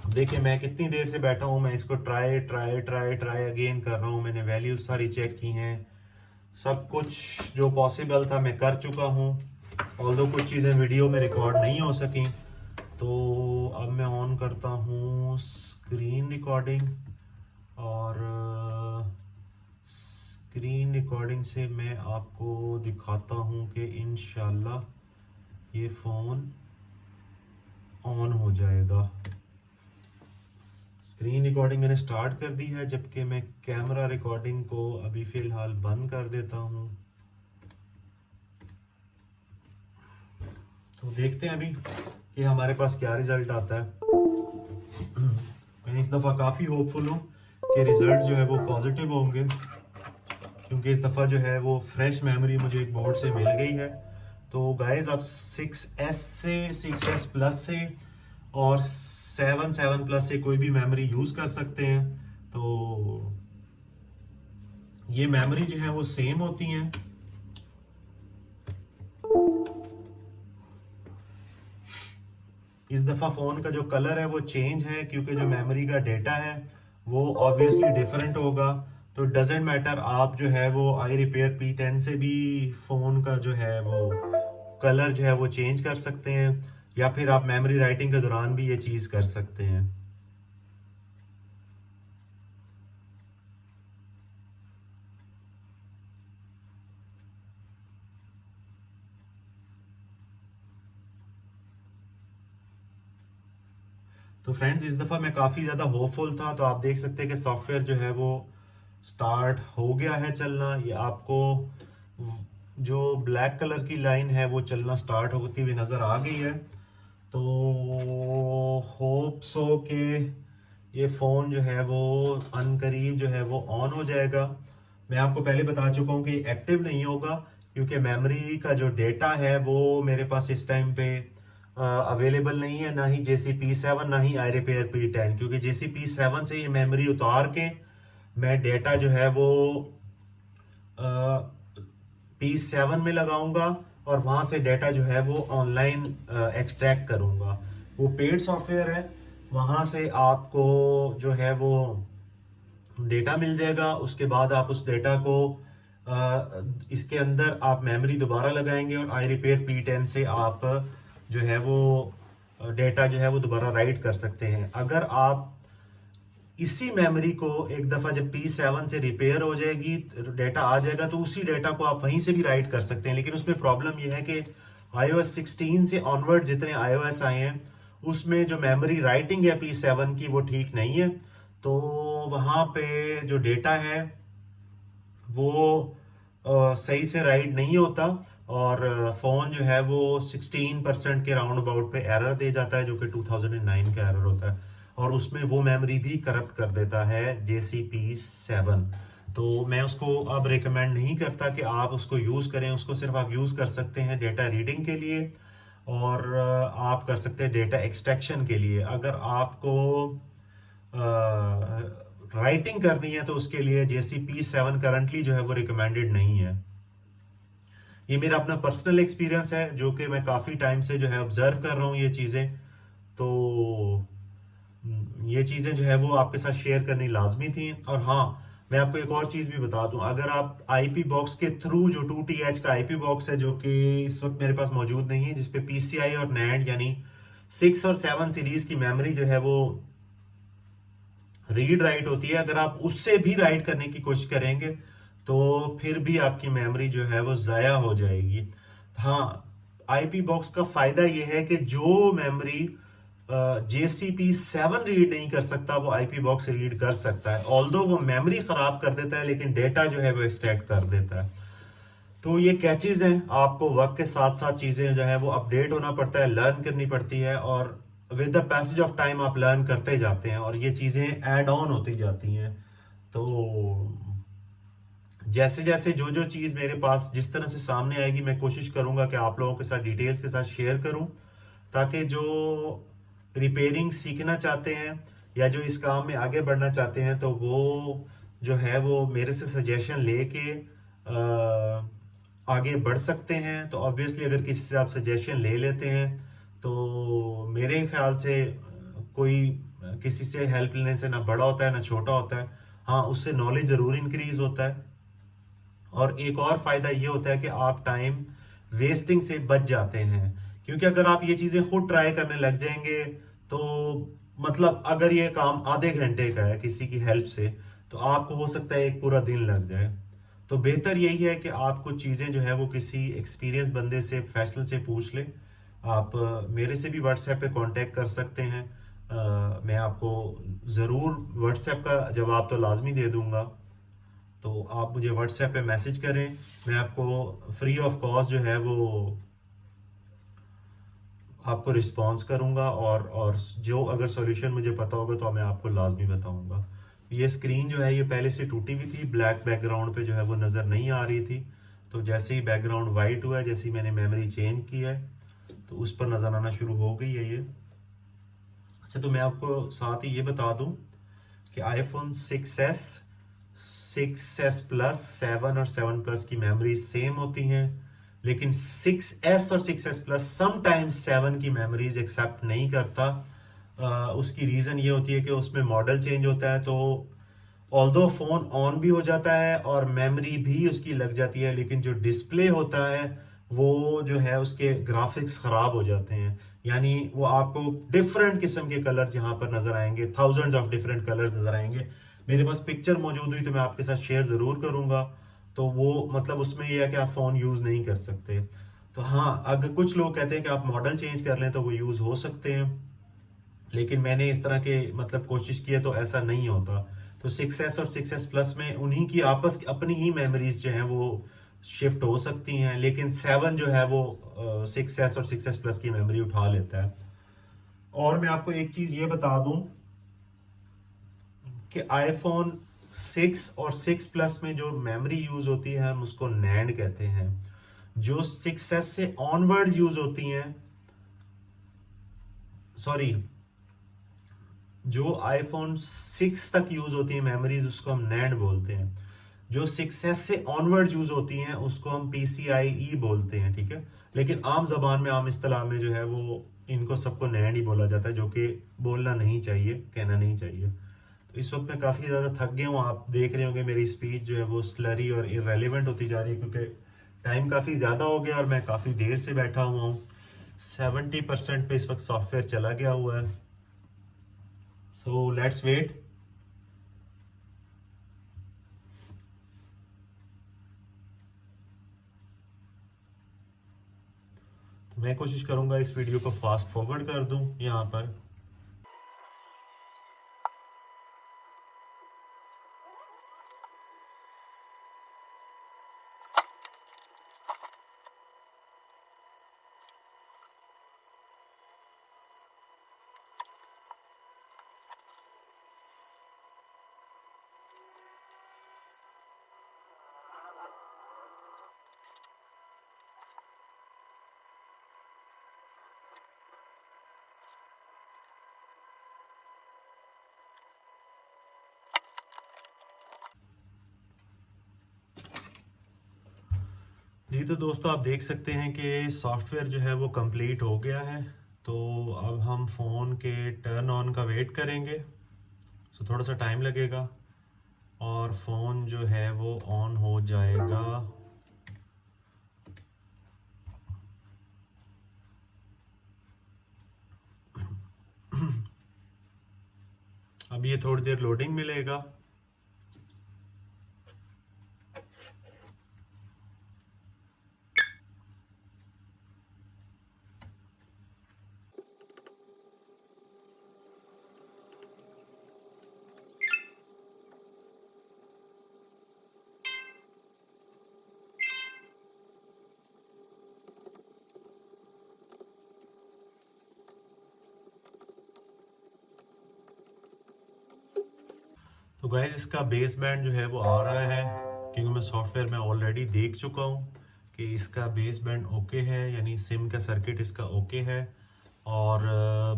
देखिए मैं कितनी देर से बैठा हूँ, मैं इसको try try try try again कर रहा हूँ। मैंने वैल्यूज सारी चेक की हैं, सब कुछ जो पॉसिबल था मैं कर चुका हूँ। ऑल्दो कुछ चीज़ें वीडियो में रिकॉर्ड नहीं हो सकी। तो अब मैं ऑन करता हूँ स्क्रीन रिकॉर्डिंग, और स्क्रीन रिकॉर्डिंग से मैं आपको दिखाता हूँ कि इंशाल्लाह ये फ़ोन ऑन हो जाएगा। स्क्रीन रिकॉर्डिंग मैंने स्टार्ट कर दी है, जबकि मैं कैमरा रिकॉर्डिंग को अभी फ़िलहाल बंद कर देता हूँ। तो देखते हैं अभी कि हमारे पास क्या रिज़ल्ट आता है। मैं इस दफ़ा काफ़ी होपफुल हूँ कि रिज़ल्ट जो है वो पॉजिटिव होंगे, क्योंकि इस दफ़ा जो है वो फ्रेश मेमोरी मुझे एक बोर्ड से मिल गई है। तो गाइज आप 6S से 6S प्लस से और 7 प्लस से कोई भी मेमोरी यूज़ कर सकते हैं। तो ये मेमोरी जो है वो सेम होती हैं। इस दफ़ा फ़ोन का जो कलर है वो चेंज है क्योंकि जो मेमोरी का डेटा है वो ऑब्वियसली डिफरेंट होगा। तो डजेंट मैटर, आप जो है वो आई रिपेयर P10 से भी फ़ोन का जो है वो कलर जो है वो चेंज कर सकते हैं, या फिर आप मेमोरी राइटिंग के दौरान भी ये चीज़ कर सकते हैं। तो फ्रेंड्स इस दफ़ा मैं काफ़ी ज़्यादा होपफुल था, तो आप देख सकते हैं कि सॉफ्टवेयर जो है वो स्टार्ट हो गया है चलना। ये आपको जो ब्लैक कलर की लाइन है वो चलना स्टार्ट होती हुई नज़र आ गई है। तो होप सो के ये फ़ोन जो है वो अनकरीब जो है वो ऑन हो जाएगा। मैं आपको पहले बता चुका हूँ कि एक्टिव नहीं होगा क्योंकि मेमोरी का जो डेटा है वो मेरे पास इस टाइम पे अवेलेबल नहीं है, ना ही JC P7 ना ही iRepair P10, क्योंकि JC P7 से ये मेमोरी उतार के मैं डेटा जो है वो P7 में लगाऊंगा और वहां से डेटा जो है वो ऑनलाइन एक्सट्रैक्ट करूंगा। वो पेड सॉफ्टवेयर है, वहां से आपको जो है वो डेटा मिल जाएगा। उसके बाद आप उस डेटा को इसके अंदर आप मेमोरी दोबारा लगाएंगे और आई रिपेयर P10 से आप जो है वो डेटा जो है वो दोबारा राइट कर सकते हैं। अगर आप इसी मेमोरी को एक दफा जब P7 से रिपेयर हो जाएगी, डेटा आ जाएगा, तो उसी डेटा को आप वहीं से भी राइट कर सकते हैं। लेकिन उसमें प्रॉब्लम यह है कि iOS 16 से ऑनवर्ड जितने iOS आए हैं उसमें जो मेमोरी राइटिंग है P7 की वो ठीक नहीं है। तो वहाँ पे जो डेटा है वो सही से राइट नहीं होता और फ़ोन जो है वो 16% के राउंड अबाउट पे एरर दे जाता है, जो कि 2009 का एरर होता है। और उसमें वो मेमोरी भी करप्ट कर देता है JC P7। तो मैं उसको अब रिकमेंड नहीं करता कि आप उसको यूज़ करें। उसको सिर्फ आप यूज़ कर सकते हैं डेटा रीडिंग के लिए और आप कर सकते हैं डेटा एक्सट्रैक्शन के लिए। अगर आपको राइटिंग करनी है तो उसके लिए JC P7 करंटली जो है वो रिकमेंडेड नहीं है। ये मेरा अपना पर्सनल एक्सपीरियंस है जो कि मैं काफ़ी टाइम से जो है ऑब्जर्व कर रहा हूँ ये चीज़ें। तो ये चीज़ें जो है वो आपके साथ शेयर करनी लाजमी थी। और हाँ, मैं आपको एक और चीज़ भी बता दूं, अगर आप IP बॉक्स के थ्रू जो 2TH का IP बॉक्स है जो कि इस वक्त मेरे पास मौजूद नहीं है, जिसपे PCI और NAND यानी 6 और 7 सीरीज की मेमोरी जो है वो रीड राइट होती है, अगर आप उससे भी राइट करने की कोशिश करेंगे तो फिर भी आपकी मेमोरी जो है वो ज़ाया हो जाएगी। हाँ, IP बॉक्स का फायदा यह है कि जो मेमोरी JC P7 रीड नहीं कर सकता वो IP बॉक्स रीड कर सकता है। ऑल्दो वो मेमोरी खराब कर देता है लेकिन डेटा जो है वो एक्सट्रैक्ट कर देता है। तो ये कैचेज हैं, आपको वक्त के साथ साथ चीजें जो है वो अपडेट होना पड़ता है, लर्न करनी पड़ती है और with the passage of time आप लर्न करते जाते हैं और ये चीजें ऐड ऑन होती जाती हैं। तो जैसे जैसे जो जो चीज मेरे पास जिस तरह से सामने आएगी मैं कोशिश करूंगा कि आप लोगों के साथ डिटेल्स के साथ शेयर करूं, ताकि जो रिपेयरिंग सीखना चाहते हैं या जो इस काम में आगे बढ़ना चाहते हैं तो वो जो है वो मेरे से सजेशन लेके आगे बढ़ सकते हैं। तो ऑब्वियसली अगर किसी से आप सजेशन ले लेते हैं तो मेरे ख्याल से कोई किसी से हेल्प लेने से ना बड़ा होता है ना छोटा होता है। हाँ, उससे नॉलेज ज़रूर इंक्रीज होता है और एक और फायदा ये होता है कि आप टाइम वेस्टिंग से बच जाते हैं, क्योंकि अगर आप ये चीज़ें खुद ट्राई करने लग जाएंगे तो मतलब अगर ये काम आधे घंटे का है किसी की हेल्प से तो आपको हो सकता है एक पूरा दिन लग जाए। तो बेहतर यही है कि आप कुछ चीज़ें जो है वो किसी एक्सपीरियंस बंदे से प्रोफेशनल से पूछ लें। आप मेरे से भी व्हाट्सएप पे कांटेक्ट कर सकते हैं। मैं आपको ज़रूर व्हाट्सएप का जवाब तो लाजमी दे दूंगा। तो आप मुझे व्हाट्सएप पे मैसेज करें, मैं आपको फ्री ऑफ कॉस्ट जो है वो आपको रिस्पॉन्स करूंगा और जो अगर सॉल्यूशन मुझे पता होगा तो मैं आपको लाजमी बताऊंगा। ये स्क्रीन जो है ये पहले से टूटी हुई थी, ब्लैक बैकग्राउंड पे जो है वो नज़र नहीं आ रही थी। तो जैसे ही बैकग्राउंड वाइट हुआ है, जैसे ही मैंने मेमोरी चेंज की है, तो उस पर नज़र आना शुरू हो गई है ये। अच्छा, तो मैं आपको साथ ही ये बता दूं कि आईफोन 6s, 6s प्लस, 7 और 7 प्लस की मेमोरी सेम होती हैं, लेकिन 6s और 6s प्लस समटाइम्स 7 की मेमोरीज एक्सेप्ट नहीं करता। उसकी रीज़न ये होती है कि उसमें मॉडल चेंज होता है, तो ऑल्दो फ़ोन ऑन भी हो जाता है और मेमोरी भी उसकी लग जाती है, लेकिन जो डिस्प्ले होता है वो जो है उसके ग्राफिक्स ख़राब हो जाते हैं। यानी वो आपको डिफरेंट किस्म के कलर यहाँ पर नज़र आएंगे, थाउजेंड्स ऑफ डिफरेंट कलर्स नज़र आएंगे। मेरे पास पिक्चर मौजूद हुई तो मैं आपके साथ शेयर ज़रूर करूँगा। तो वो मतलब उसमें यह है कि आप फ़ोन यूज़ नहीं कर सकते। तो हाँ, अगर कुछ लोग कहते हैं कि आप मॉडल चेंज कर लें तो वो यूज़ हो सकते हैं, लेकिन मैंने इस तरह के मतलब कोशिश की है तो ऐसा नहीं होता। तो 6s और 6s प्लस में उन्हीं की आपस की अपनी ही मेमोरीज जो हैं वो शिफ्ट हो सकती हैं, लेकिन 7 जो है वो 6s और 6s प्लस की मेमोरी उठा लेता है। और मैं आपको एक चीज़ ये बता दूं कि आईफोन 6 और 6 प्लस में जो मेमोरी यूज़ होती है हम उसको नैंड कहते हैं। जो 6s से ऑनवर्ड्स यूज़ होती हैं, सॉरी, जो आईफोन 6 तक यूज होती है मेमोरीज उसको हम नैंड बोलते हैं। जो 6s से ऑनवर्ड यूज होती हैं उसको हम PCIe बोलते हैं, ठीक है। लेकिन आम जबान में, आम इस्तेलाह में जो है वो इनको सबको नैंड ही बोला जाता है, जो कि बोलना नहीं चाहिए, कहना नहीं चाहिए। तो इस वक्त मैं काफ़ी ज़्यादा थक गया हूँ। आप देख रहे होंगे मेरी स्पीच जो है वो स्लरी और इरेलीवेंट होती जा रही है, क्योंकि टाइम काफ़ी ज़्यादा हो गया और मैं काफ़ी देर से बैठा हुआ हूँ। 70% पे इस वक्त सॉफ्टवेयर चला गया हुआ है। So let's wait. तो मैं कोशिश करूंगा इस वीडियो को फास्ट फॉरवर्ड कर दूं यहाँ पर। जी तो दोस्तों, आप देख सकते हैं कि सॉफ्टवेयर जो है वो कंप्लीट हो गया है। तो अब हम फ़ोन के टर्न ऑन का वेट करेंगे। सो थोड़ा सा टाइम लगेगा और फ़ोन जो है वो ऑन हो जाएगा। अब ये थोड़ी देर लोडिंग मिलेगा। तो गाइस, इसका बेस बैंड जो है वो आ रहा है, क्योंकि मैं सॉफ्टवेयर में ऑलरेडी देख चुका हूँ कि इसका बेस बैंड ओके है, यानी सिम का सर्किट इसका ओके है। और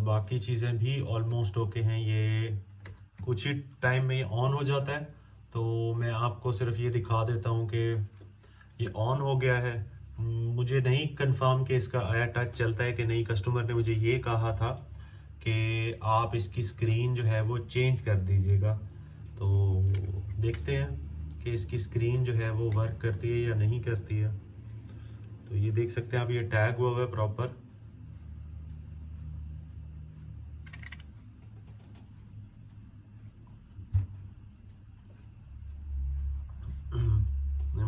बाकी चीज़ें भी ऑलमोस्ट ओके हैं। ये कुछ ही टाइम में ये ऑन हो जाता है। तो मैं आपको सिर्फ ये दिखा देता हूँ कि ये ऑन हो गया है। मुझे नहीं कंफर्म कि इसका आया टच चलता है कि नहीं। कस्टमर ने मुझे ये कहा था कि आप इसकी स्क्रीन जो है वो चेंज कर दीजिएगा। तो देखते हैं कि इसकी स्क्रीन जो है वो वर्क करती है या नहीं करती है। तो ये देख सकते हैं आप, ये टैग हुआ है प्रॉपर।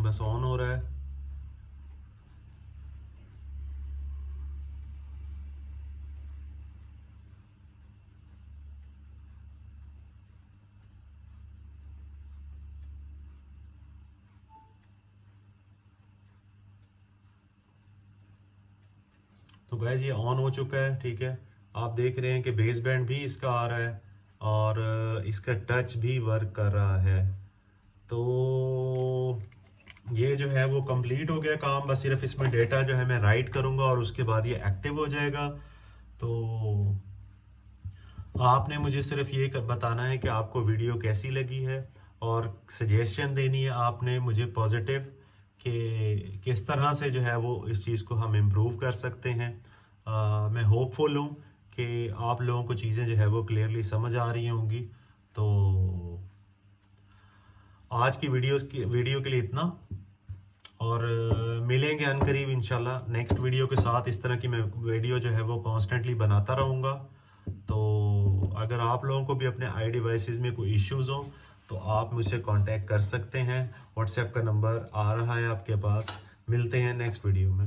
बस ऑन हो रहा है। तो गाइज ये ऑन हो चुका है, ठीक है। आप देख रहे हैं कि बेस बैंड भी इसका आ रहा है और इसका टच भी वर्क कर रहा है। तो ये जो है वो कंप्लीट हो गया काम, बस सिर्फ इसमें डेटा जो है मैं राइट करूँगा और उसके बाद ये एक्टिव हो जाएगा। तो आपने मुझे सिर्फ ये बताना है कि आपको वीडियो कैसी लगी है और सजेशन देनी है आपने मुझे पॉजिटिव, कि किस तरह से जो है वो इस चीज़ को हम इम्प्रूव कर सकते हैं। मैं होपफुल हूँ कि आप लोगों को चीज़ें जो है वो क्लियरली समझ आ रही होंगी। तो आज की वीडियो के लिए इतना, और मिलेंगे अनकरीब इंशाल्लाह नेक्स्ट वीडियो के साथ। इस तरह की मैं वीडियो जो है वो कॉन्स्टेंटली बनाता रहूँगा। तो अगर आप लोगों को भी अपने आई डिवाइसेस में कोई इश्यूज़ हो तो आप मुझसे कांटेक्ट कर सकते हैं। व्हाट्सएप का नंबर आ रहा है आपके पास। मिलते हैं नेक्स्ट वीडियो में।